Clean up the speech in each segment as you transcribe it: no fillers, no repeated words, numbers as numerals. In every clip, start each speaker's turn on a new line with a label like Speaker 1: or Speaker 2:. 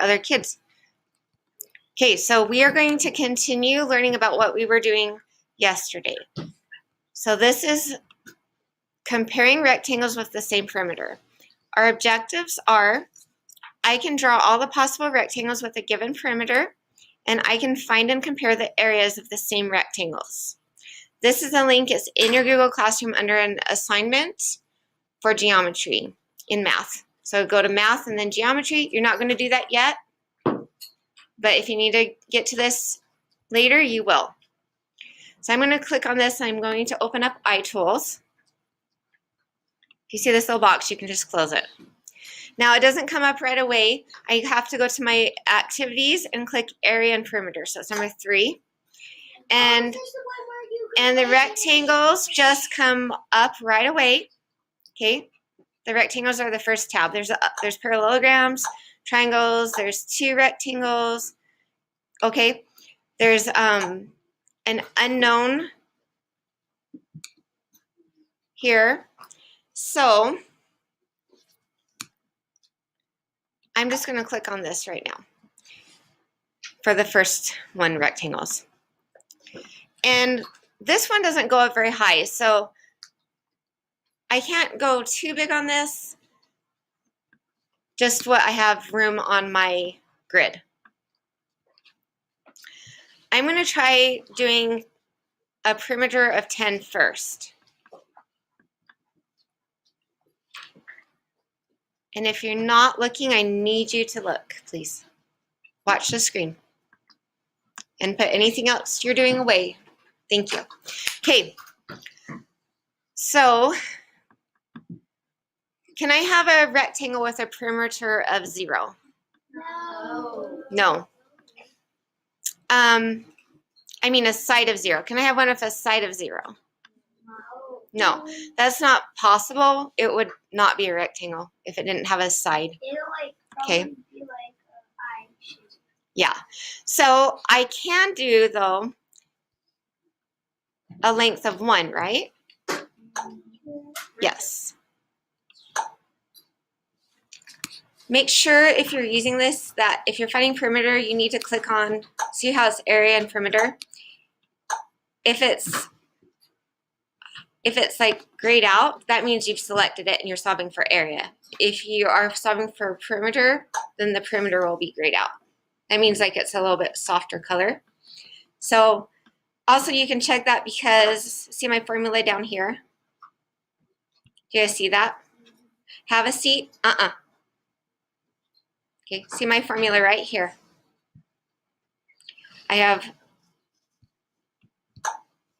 Speaker 1: other kids. Okay, so we are going to continue learning about what we were doing yesterday. So this is comparing rectangles with the same perimeter. Our objectives are, I can draw all the possible rectangles with a given perimeter, and I can find and compare the areas of the same rectangles. This is a link. It's in your Google Classroom under an assignment for geometry in math. So go to math and then geometry. You're not going to do that yet, but if you need to get to this later, you will. So I'm going to click on this. I'm going to open up iTools. If you see this little box, you can just close it. Now it doesn't come up right away. I have to go to my activities and click area and perimeter. So it's number 3. And the rectangles just come up right away. Okay, the rectangles are the first tab. There's parallelograms, triangles, there's 2 rectangles. Okay, there's an unknown here. So I'm just going to click on this right now for the first one, rectangles. And this one doesn't go up very high, so I can't go too big on this, just what I have room on my grid. I'm going to try doing a perimeter of 10 first. And if you're not looking, I need you to look, please. Watch the screen. And put anything else you're doing away. Thank you. Okay. So, can I have a rectangle with a perimeter of 0? No. I mean a side of 0. Can I have one with a side of 0? No, that's not possible. It would not be a rectangle if it didn't have a side. Okay. Yeah. So I can do, though, a length of 1, right? Yes. Make sure if you're using this that if you're finding perimeter, you need to click on, see how it's area and perimeter. If it's like grayed out, that means you've selected it and you're solving for area. If you are solving for perimeter, then the perimeter will be grayed out. That means like it's a little bit softer color. So also you can check that because, see my formula down here? Do you guys see that? Have a seat? Okay, see my formula right here. I have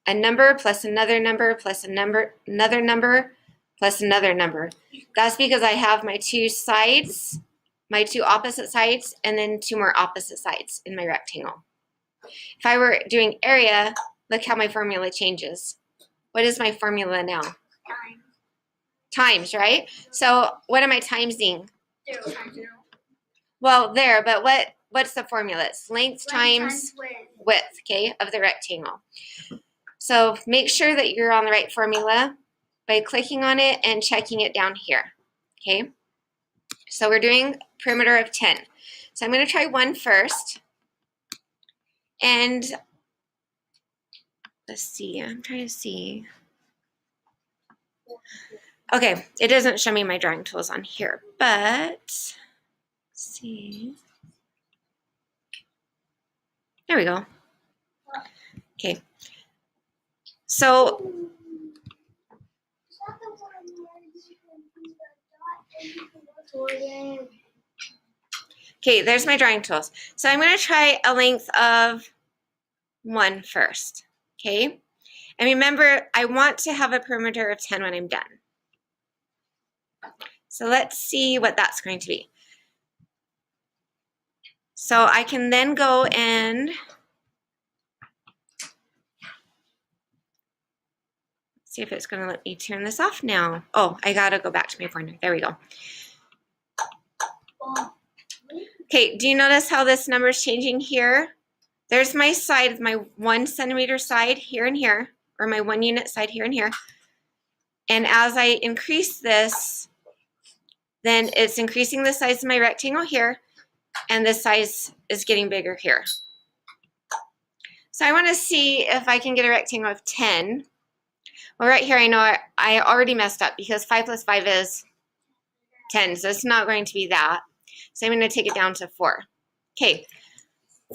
Speaker 1: a number plus another number plus another number plus another number. That's because I have my 2 sides, my 2 opposite sides, and then 2 more opposite sides in my rectangle. If I were doing area, look how my formula changes. What is my formula now? Times, right? So what am I timesing?
Speaker 2: 0 times 0.
Speaker 1: Well, there, but what's the formula? It's length times width, okay, of the rectangle. So make sure that you're on the right formula by clicking on it and checking it down here, okay? So we're doing perimeter of 10. So I'm going to try 1 first. And let's see, I'm trying to see. Okay, it doesn't show me my drawing tools on here, but let's see. There we go. Okay. So okay, there's my drawing tools. So I'm going to try a length of 1 first, okay? And remember, I want to have a perimeter of 10 when I'm done. So let's see what that's going to be. So I can then go and see if it's going to let me turn this off now. Oh, I got to go back to my pointer. There we go. Okay, do you notice how this number is changing here? There's my side, my 1 centimeter side here and here, or my 1 unit side here and here. And as I increase this, then it's increasing the size of my rectangle here. and this size is getting bigger here. So I want to see if I can get a rectangle of 10. Well, right here I know I already messed up because 5 plus 5 is 10, so it's not going to be that. So I'm going to take it down to 4. Okay,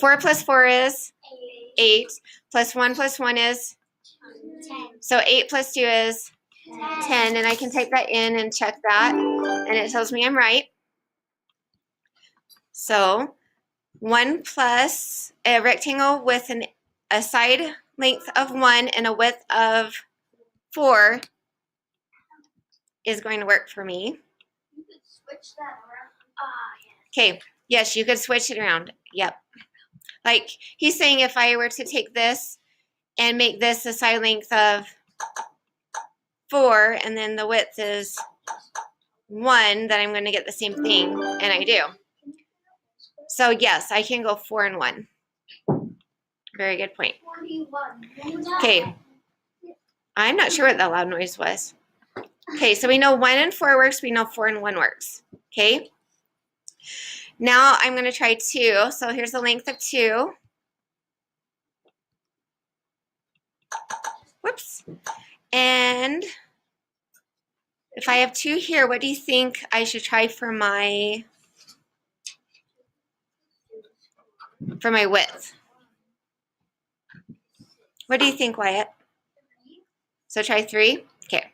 Speaker 1: 4 plus 4 is 8, plus 1 is
Speaker 2: 10.
Speaker 1: so 8 plus 2 is 10, and I can type that in and check that, and it tells me I'm right. So 1 plus a rectangle with a side length of 1 and a width of 4 is going to work for me.
Speaker 2: You could switch that around.
Speaker 1: Okay, yes, you could switch it around. Yep. Like he's saying if I were to take this and make this a side length of 4 and then the width is 1, then I'm going to get the same thing, and I do. So yes, I can go 4 and 1. Very good point.
Speaker 2: 41.
Speaker 1: Okay, I'm not sure what that loud noise was. Okay, so we know 1 and 4 works. We know 4 and 1 works. Okay. Now I'm going to try 2. So here's the length of 2. Whoops. And if I have 2 here, what do you think I should try for my width? What do you think, Wyatt? So try 3? Okay.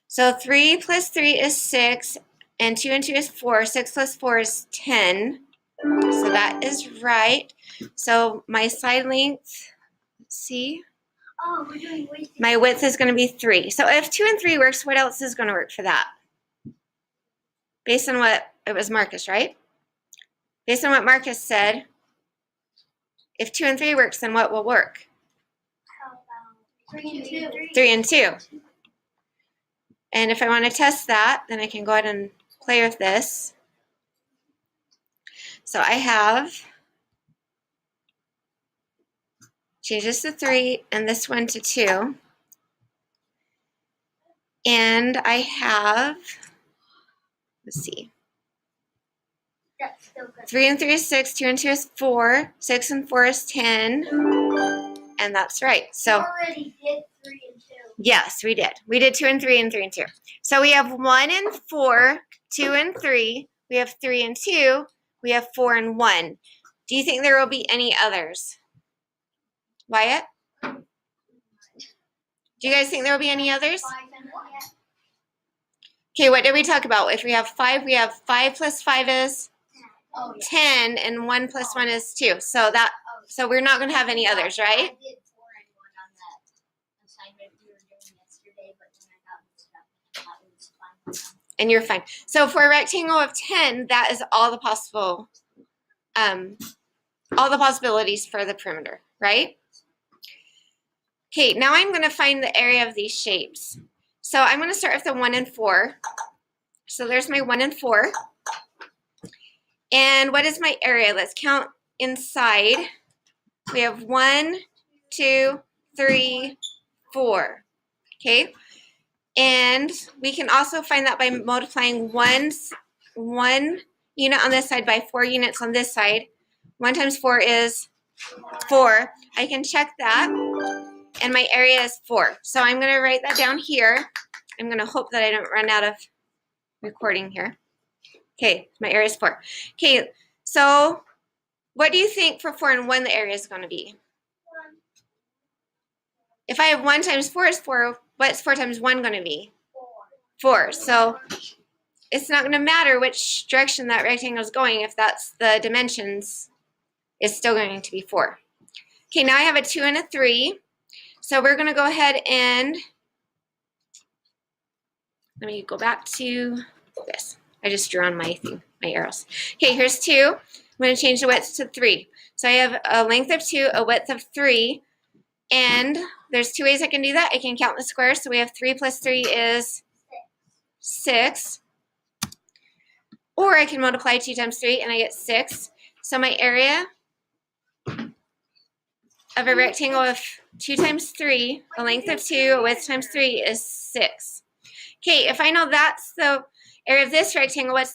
Speaker 1: So 3 plus 3 is 6, and 2 and 2 is 4. 6 plus 4 is 10. So that is right. So my side length, let's see.
Speaker 2: Oh, we're doing width.
Speaker 1: My width is going to be 3. So if 2 and 3 works, what else is going to work for that? Based on what, it was Marcus, right? Based on what Marcus said, if 2 and 3 works, then what will work?
Speaker 2: How about 3 and 2?
Speaker 1: 3 and 2. And if I want to test that, then I can go ahead and play with this. So I have, change this to 3 and this one to 2. And I have, let's see,
Speaker 2: That's still good.
Speaker 1: 3 and 3 is 6, 2 and 2 is 4, 6 and 4 is 10, and that's right. So
Speaker 2: We already did 3 and 2.
Speaker 1: yes, we did. We did 2 and 3 and 3 and 2. So we have 1 and 4, 2 and 3, we have 3 and 2, we have 4 and 1. Do you think there will be any others? Wyatt? Do you guys think there will be any others?
Speaker 2: 5 and 1.
Speaker 1: Okay, what did we talk about? If we have 5 plus 5 is
Speaker 2: Oh, yeah.
Speaker 1: 10, and 1 plus 1 is 2. So we're not going to have any others, right?
Speaker 2: I did 4 and 1 on that assignment we were doing yesterday, but then I got mixed up. That was fine.
Speaker 1: And you're fine. So for a rectangle of 10, that is all the possibilities for the perimeter, right? Okay, now I'm going to find the area of these shapes. So I'm going to start with the 1 and 4. So there's my 1 and 4. And what is my area? Let's count inside. We have 1, 2, 3, 4. Okay? And we can also find that by multiplying one unit on this side by 4 units on this side. 1 times 4 is 4. I can check that. And my area is 4. So I'm going to write that down here. I'm going to hope that I don't run out of recording here. Okay, my area is 4. Okay, so what do you think for 4 and 1 the area is going to be?
Speaker 2: 1.
Speaker 1: If I have 1 times 4 is 4, what's 4 times 1 going to be?
Speaker 2: 4.
Speaker 1: 4. So it's not going to matter which direction that rectangle is going. If that's the dimensions, it's still going to be 4. Okay, now I have a 2 and a 3. So we're going to go ahead and let me go back to this. I just drew on my thing, my arrows. Okay, here's 2. I'm going to change the width to 3. So I have a length of 2, a width of 3, and there's 2 ways I can do that. I can count the squares. So we have 3 plus 3 is 6. Or I can multiply 2 times 3 and I get 6. So my area of a rectangle of 2 times 3, a length of 2, a width times 3 is 6. Okay, if I know that's the Area of this rectangle, what's